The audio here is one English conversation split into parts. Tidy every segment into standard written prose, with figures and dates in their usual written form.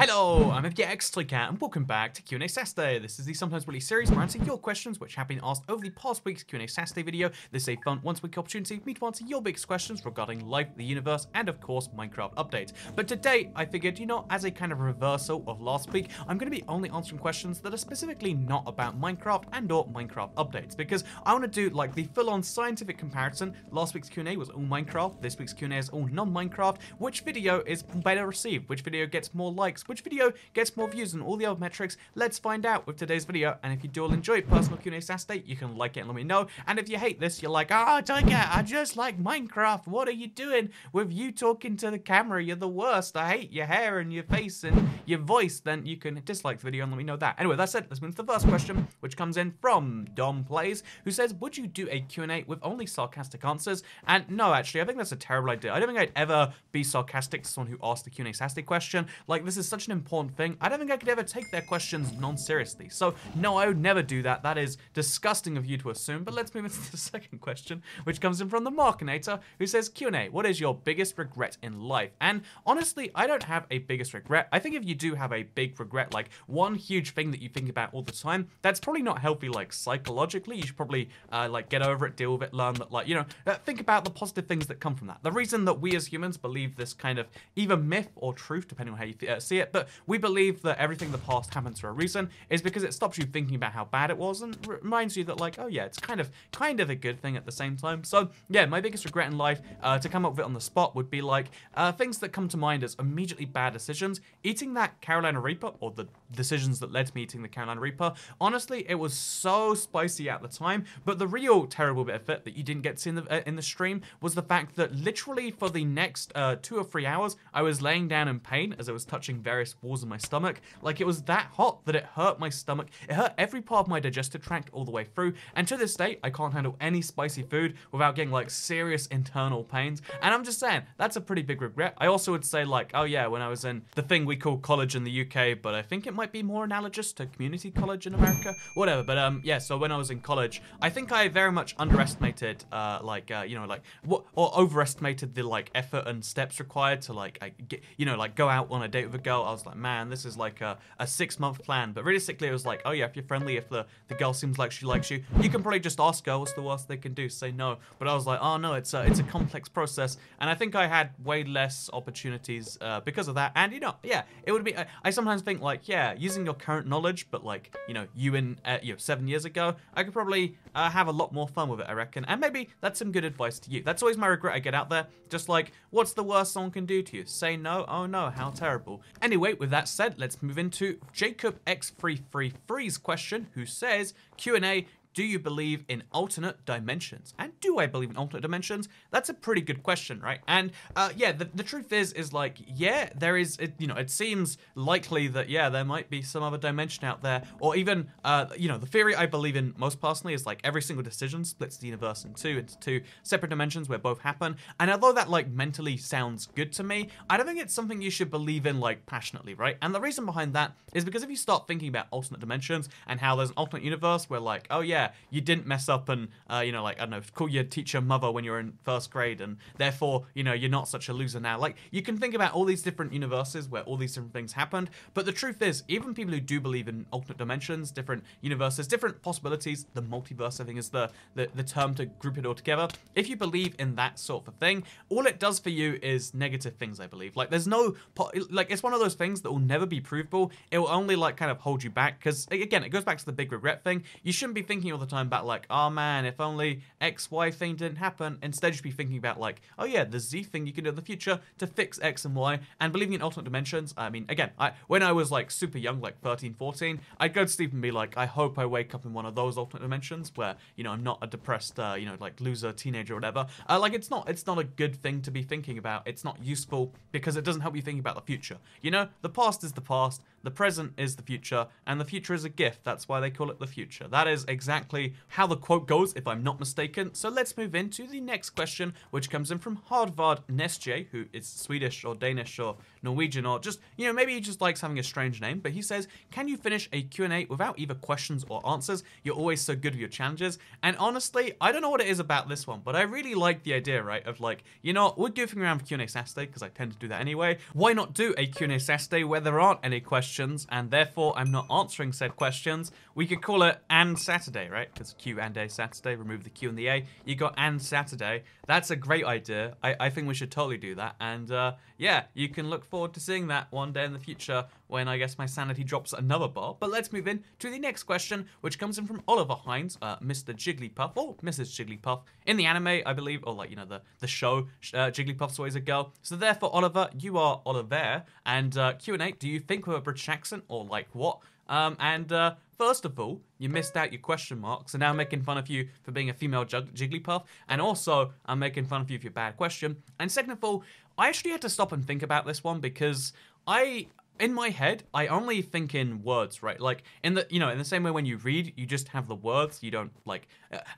Hello, I'm FGXTricat and welcome back to QnA Saturday. This is the Sometimes Really series where I answer your questions which have been asked over the past week's QnA Saturday video. This is a fun once-a-week opportunity for me to answer your biggest questions regarding life, the universe, and of course Minecraft updates. But today I figured, as a kind of reversal of last week, I'm going to be only answering questions that are specifically not about Minecraft and or Minecraft updates, because I want to do like the full-on scientific comparison. Last week's Q&A was all Minecraft, this week's Q&A is all non-Minecraft. Which video is better received? Which video gets more likes? Which video gets more views and all the other metrics? Let's find out with today's video. And if you do all enjoy personal Q&A Saturday, you can like it and let me know. And if you hate this, you're like, I just like Minecraft. What are you doing with you talking to the camera? You're the worst. I hate your hair and your face and your voice. Then you can dislike the video and let me know that. Anyway, that said, let's move to the first question, which comes in from Dom Plays, who says, would you do a Q&A with only sarcastic answers? And no, actually, I think that's a terrible idea. I don't think I'd ever be sarcastic to someone who asked a Q&A Saturday question. Like, this is such an important thing. I don't think I could ever take their questions non-seriously. So, no, I would never do that. That is disgusting of you to assume. But let's move into the second question, which comes in from the Markinator, who says, Q&A, what is your biggest regret in life? And honestly, I don't have a biggest regret. I think if you do have a big regret, like one huge thing that you think about all the time, that's probably not healthy, like psychologically. You should probably like get over it, deal with it, learn that, like, think about the positive things that come from that. The reason that we as humans believe this kind of either myth or truth, depending on how you see it, but we believe that everything in the past happens for a reason, is because it stops you thinking about how bad it was and reminds you that, like, oh yeah, it's kind of a good thing at the same time. So yeah, my biggest regret in life, to come up with it on the spot, would be like things that come to mind as immediately bad decisions. Eating that Carolina Reaper, or the decisions that led to me eating the Carolina Reaper. Honestly, it was so spicy at the time, but the real terrible bit of it that you didn't get to see in the stream was the fact that literally for the next 2 or 3 hours, I was laying down in pain as I was touching various walls of my stomach. Like, it was that hot that it hurt my stomach. It hurt every part of my digestive tract all the way through, and to this day, I can't handle any spicy food without getting like serious internal pains. And I'm just saying, that's a pretty big regret. I also would say, like, oh yeah, when I was in the thing we call college in the UK, but I think it might be more analogous to community college in America, whatever. But yeah, so when I was in college, I think I very much underestimated overestimated the like effort and steps required to like go out on a date with a girl. I was like, man, this is like a 6-month plan. But realistically, it was like, oh yeah, if you're friendly, if the girl seems like she likes you, you can probably just ask her. What's the worst they can do? Say no. But I was like, oh no, it's a complex process, and I think I had way less opportunities because of that. And yeah, it would be. I sometimes think like, yeah, using your current knowledge, but like you in 7 years ago, I could probably have a lot more fun with it, I reckon. And maybe that's some good advice to you. That's always my regret I get out there. Just like, what's the worst someone can do to you? Say no? Oh no, how terrible. Anyway, with that said, let's move into Jacob X333's question, who says, Q&A, do you believe in alternate dimensions? And do I believe in alternate dimensions? That's a pretty good question, right? And yeah, the truth is like, yeah, there is, it seems likely that, yeah, there might be some other dimension out there. Or even, the theory I believe in most personally is like every single decision splits the universe into two separate dimensions where both happen. And although that like mentally sounds good to me, I don't think it's something you should believe in like passionately, right? And the reason behind that is because if you start thinking about alternate dimensions and how there's an alternate universe where like, oh yeah, you didn't mess up and, like, I don't know, call your teacher mother when you were in 1st grade and therefore, you're not such a loser now. Like, you can think about all these different universes where all these different things happened, but the truth is, even people who do believe in alternate dimensions, different universes, different possibilities, the multiverse, I think is the term to group it all together. If you believe in that sort of thing, all it does for you is negative things, I believe. Like, there's no, like, it's one of those things that will never be provable. It will only, like, kind of hold you back, because, again, it goes back to the big regret thing. You shouldn't be thinking all the time about like, oh man, if only X, Y thing didn't happen. Instead, you should be thinking about like, oh yeah, the Z thing you can do in the future to fix X and Y, and believing in alternate dimensions. I mean, again, when I was like super young, like 13, 14, I'd go to sleep and be like, I hope I wake up in one of those alternate dimensions where, I'm not a depressed, like loser teenager or whatever. Like, it's not a good thing to be thinking about. It's not useful because it doesn't help you think about the future. The past is the past, the present is the future, and the future is a gift. That's why they call it the future. That is exactly how the quote goes, if I'm not mistaken. So let's move into the next question, which comes in from Hardvard Nesje, who is Swedish or Danish or Norwegian, or just, you know, maybe he just likes having a strange name. But he says, can you finish a Q&A without either questions or answers? You're always so good with your challenges. And honestly, I don't know what it is about this one, but I really like the idea, right, of like, you know, we're goofing around for Q&A Saturday, because I tend to do that anyway. Why not do a Q&A Saturday where there aren't any questions, and therefore I'm not answering said questions? We could call it And Saturday, right? Because Q&A Saturday, remove the Q and the A, you got And Saturday. That's a great idea. I think we should totally do that. And yeah, you can look forward to seeing that one day in the future when I guess my sanity drops another bar. But let's move in to the next question, which comes in from Oliver Hines, Mr. Jigglypuff, or Mrs. Jigglypuff. In the anime, I believe, or like, you know, the show, Jigglypuff's always a girl. So therefore, Oliver, you are Oliver. And Q&A, do you think with a British accent, or like what? First of all, you missed out your question mark, so now I'm making fun of you for being a female Jigglypuff, and also I'm making fun of you for your bad question. And second of all, I actually had to stop and think about this one, because in my head, I only think in words, right? Like, in the same way when you read, you just have the words. You don't, like,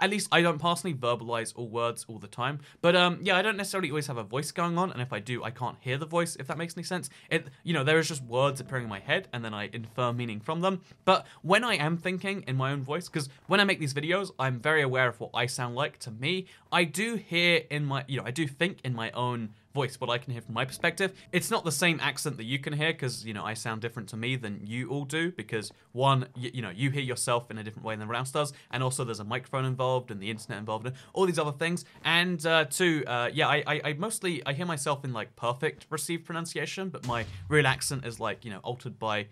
at least I don't personally verbalize all words all the time. But, yeah, I don't necessarily always have a voice going on, and if I do, I can't hear the voice, if that makes any sense. There is just words appearing in my head, and then I infer meaning from them. But when I am thinking in my own voice, because when I make these videos, I'm very aware of what I sound like to me. I do hear in my, I do think in my own voice, what I can hear from my perspective. It's not the same accent that you can hear, because, I sound different to me than you all do, because one, you hear yourself in a different way than everyone else does, and also there's a microphone involved, and the internet involved, and all these other things. And two, yeah, I mostly, I hear myself in, like, perfect received pronunciation, but my real accent is, like, altered by,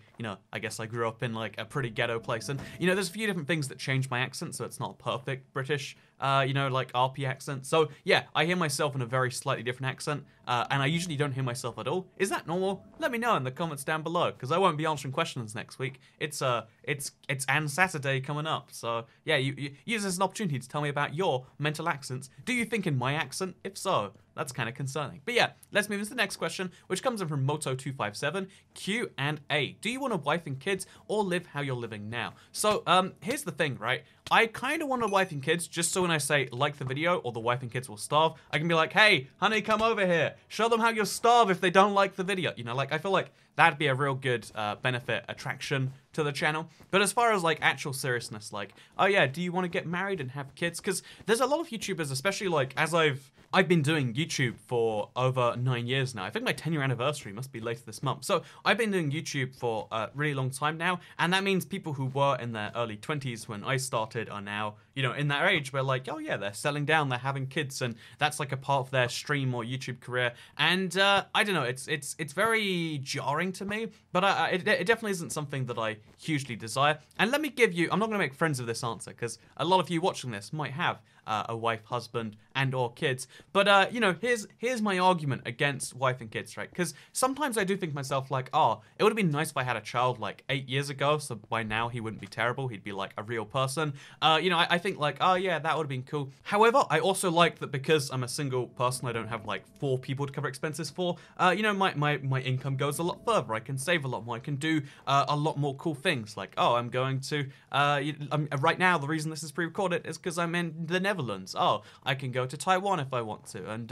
I guess I grew up in, like, a pretty ghetto place, and, there's a few different things that change my accent, so it's not perfect British, like RP accent. So yeah, I hear myself in a very slightly different accent, and I usually don't hear myself at all. Is that normal? Let me know in the comments down below, because I won't be answering questions next week. It's And Saturday coming up, so yeah, you use this as an opportunity to tell me about your mental accents. Do you think in my accent? If so, that's kind of concerning. But yeah, let's move into the next question, which comes in from Moto257, Q&A. Do you want a wife and kids, or live how you're living now? So, here's the thing, right? I kind of want a wife and kids, just so when I say, like the video, or the wife and kids will starve, I can be like, hey, honey, come over here. Show them how you'll starve if they don't like the video. Like, I feel like that'd be a real good benefit attraction to the channel. But as far as, like, actual seriousness, like, oh yeah, do you want to get married and have kids? Because there's a lot of YouTubers, especially, like, as I've been doing YouTube for over 9 years now. I think my 10-year anniversary must be later this month. So I've been doing YouTube for a really long time now, and that means people who were in their early 20s when I started are now, in that age where, like, oh yeah, they're settling down, they're having kids, and that's like a part of their stream or YouTube career. And I don't know, it's very jarring to me, but it definitely isn't something that I hugely desire. And let me give you, I'm not going to make friends of this answer, because a lot of you watching this might have a wife, husband, and or kids. But, here's my argument against wife and kids, right? Because sometimes I do think to myself, like, oh, it would have been nice if I had a child, like, 8 years ago, so by now he wouldn't be terrible. He'd be, like, a real person. I think, like, oh, yeah, that would have been cool. However, I also like that because I'm a single person, I don't have, like, 4 people to cover expenses for, my income goes a lot further. I can save a lot more. I can do a lot more cool things. Like, oh, I'm going to, right now, the reason this is pre-recorded is because I'm in the Netherlands. Oh, I can go to Taiwan if I want to, and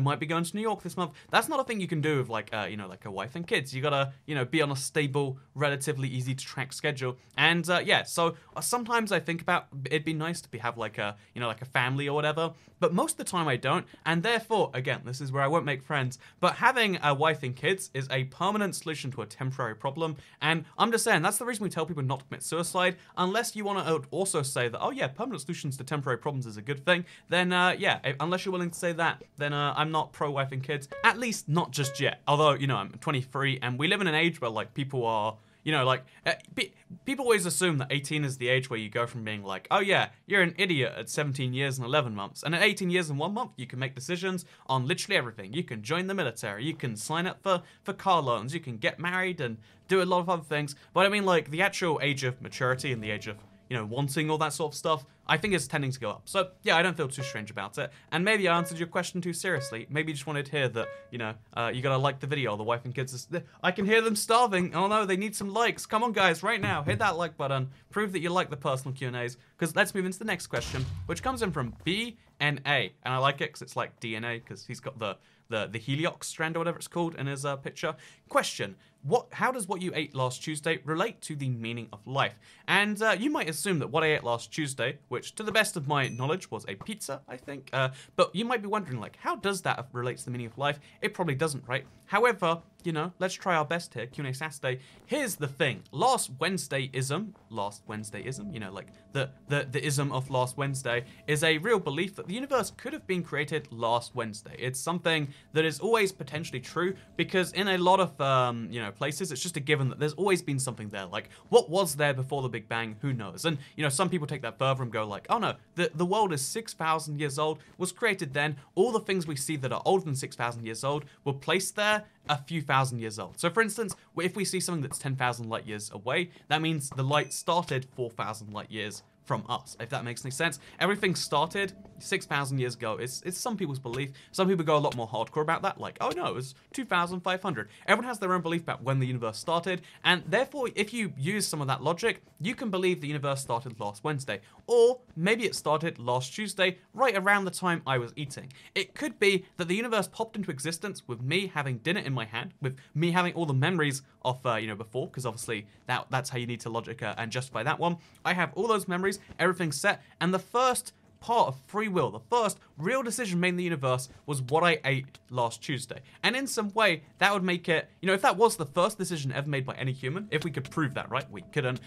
might be going to New York this month. That's not a thing you can do with like like a wife and kids. You gotta be on a stable, relatively easy to track schedule. And yeah, so sometimes I think about it'd be nice to have like a like a family or whatever, but most of the time I don't, and therefore again, this is where I won't make friends. But having a wife and kids is a permanent solution to a temporary problem, and I'm just saying that's the reason we tell people not to commit suicide, unless you want to also say that, oh yeah, permanent solutions to temporary problems is a good thing. Then yeah, unless you're willing to say that, then I'm not pro wife and kids, at least not just yet. Although I'm 23 and we live in an age where like people are people always assume that 18 is the age where you go from being like, oh yeah, you're an idiot at 17 years and 11 months, and at 18 years and 1 month, you can make decisions on literally everything. You can join the military, you can sign up for car loans, you can get married and do a lot of other things. But I mean, like, the actual age of maturity and the age of wanting all that sort of stuff, I think it's tending to go up. So yeah, I don't feel too strange about it. And maybe I answered your question too seriously. Maybe you just wanted to hear that, you gotta like the video. The wife and kids, I can hear them starving. Oh no, they need some likes. Come on guys, right now, hit that like button. Prove that you like the personal Q&As. Because let's move into the next question, which comes in from BNA. And I like it because it's like DNA, because he's got the the heliox strand or whatever it's called in his picture. Question. How does what you ate last Tuesday relate to the meaning of life? And you might assume that what I ate last Tuesday, which to the best of my knowledge was a pizza, I think, but you might be wondering, like, how does that relate to the meaning of life? It probably doesn't, right? However, you know, let's try our best here, QnA Saturday. Here's the thing, last Wednesday-ism, you know, like the ism of last Wednesday, is a real belief that the universe could have been created last Wednesday. It's something that is always potentially true, because in a lot of, you know, places, it's just a given that there's always been something there. Like, what was there before the Big Bang? Who knows? And, you know, some people take that further and go like, oh no, the world is 6,000 years old, was created then, all the things we see that are older than 6,000 years old were placed there a few thousand years old. So for instance, if we see something that's 10,000 light years away, that means the light started 4,000 light years from us, if that makes any sense. Everything started 6,000 years ago. It's some people's belief. Some people go a lot more hardcore about that, like, oh no, it was 2,500. Everyone has their own belief about when the universe started, and therefore, if you use some of that logic, you can believe the universe started last Wednesday, or maybe it started last Tuesday, right around the time I was eating. It could be that the universe popped into existence with me having dinner in my hand, with me having all the memories of, you know, before, because obviously that's how you need to logic and justify that one. I have all those memories, everything's set, and the first part of free will, the first real decision made in the universe was what I ate last Tuesday. And in some way, that would make it, you know, if that was the first decision ever made by any human, if we could prove that, right? We couldn't.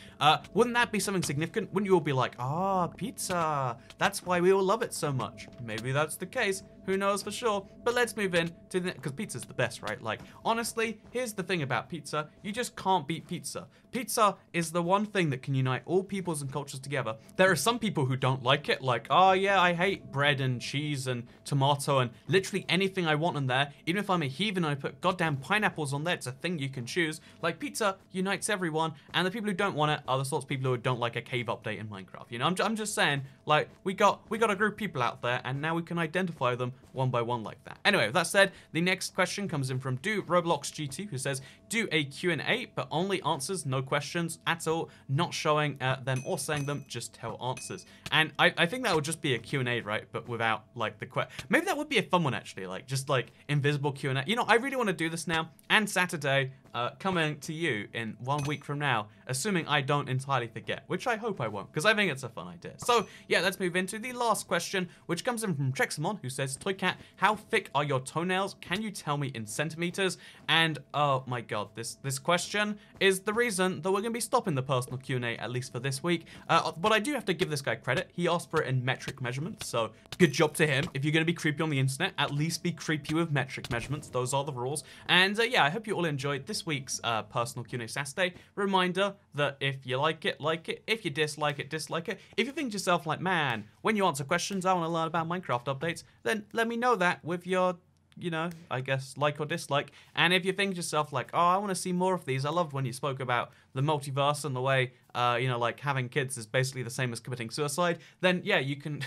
Wouldn't that be something significant? Wouldn't you all be like, ah, pizza, that's why we all love it so much? Maybe that's the case. Who knows for sure? But let's move in to the, because pizza's the best, right? Like, honestly, here's the thing about pizza. You just can't beat pizza. Pizza is the one thing that can unite all peoples and cultures together. There are some people who don't like it, like, oh yeah, I hate bread and cheese and tomato and literally anything I want on there. Even if I'm a heathen and I put goddamn pineapples on there, it's a thing you can choose. Like, pizza unites everyone, and the people who don't want it are the sorts of people who don't like a cave update in Minecraft. You know, I'm just saying, like, we got a group of people out there, and now we can identify them one by one like that. Anyway, with that said, the next question comes in from Do Roblox GT, who says, do a Q&A, but only answers, no questions at all, not showing them or saying them, just tell answers. And I think that would just be a Q&A, right? But without, like, the maybe that would be a fun one, actually, like, just, like, invisible Q&A. You know, I really want to do this now, and Saturday, coming to you in 1 week from now, assuming I don't entirely forget, which I hope I won't, because I think it's a fun idea. So, yeah, let's move into the last question, which comes in from Trexamon, who says, Toycat, how thick are your toenails? Can you tell me in centimeters? And, oh my god, this question is the reason that we're going to be stopping the personal Q&A, at least for this week. But I do have to give this guy credit. He asked for it in metric measurements, so good job to him. If you're going to be creepy on the internet, at least be creepy with metric measurements. Those are the rules. And, yeah, I hope you all enjoyed this week's personal Q&A Saturday. Reminder that if you like it, like it. If you dislike it, dislike it. If you think to yourself like, man, when you answer questions, I want to learn about Minecraft updates, then let me know that with your, you know, I guess, like or dislike. And if you think to yourself like, oh, I want to see more of these. I loved when you spoke about the multiverse and the way, you know, like having kids is basically the same as committing suicide, then yeah, you can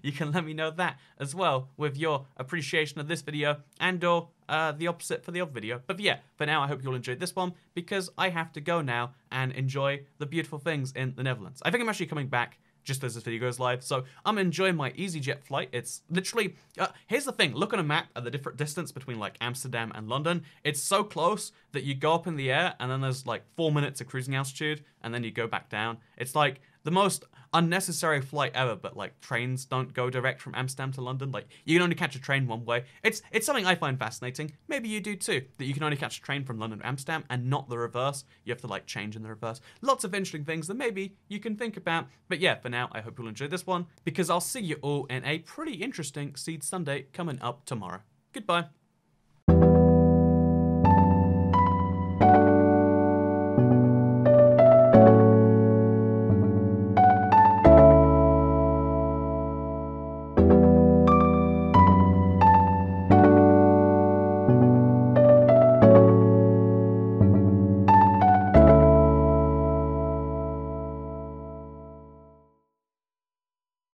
you can let me know that as well with your appreciation of this video and or the opposite for the other video. But yeah, for now, I hope you all enjoyed this one because I have to go now and enjoy the beautiful things in the Netherlands. I think I'm actually coming back just as this video goes live, so I'm enjoying my EasyJet flight. It's literally, here's the thing, look on a map at the different distance between like Amsterdam and London. It's so close that you go up in the air and then there's like 4 minutes of cruising altitude and then you go back down. It's like the most unnecessary flight ever, but like trains don't go direct from Amsterdam to London. Like you can only catch a train one way. It's something I find fascinating. Maybe you do too, that you can only catch a train from London to Amsterdam and not the reverse. You have to like change in the reverse. Lots of interesting things that maybe you can think about. But yeah, for now, I hope you'll enjoy this one because I'll see you all in a pretty interesting Seed Sunday coming up tomorrow. Goodbye.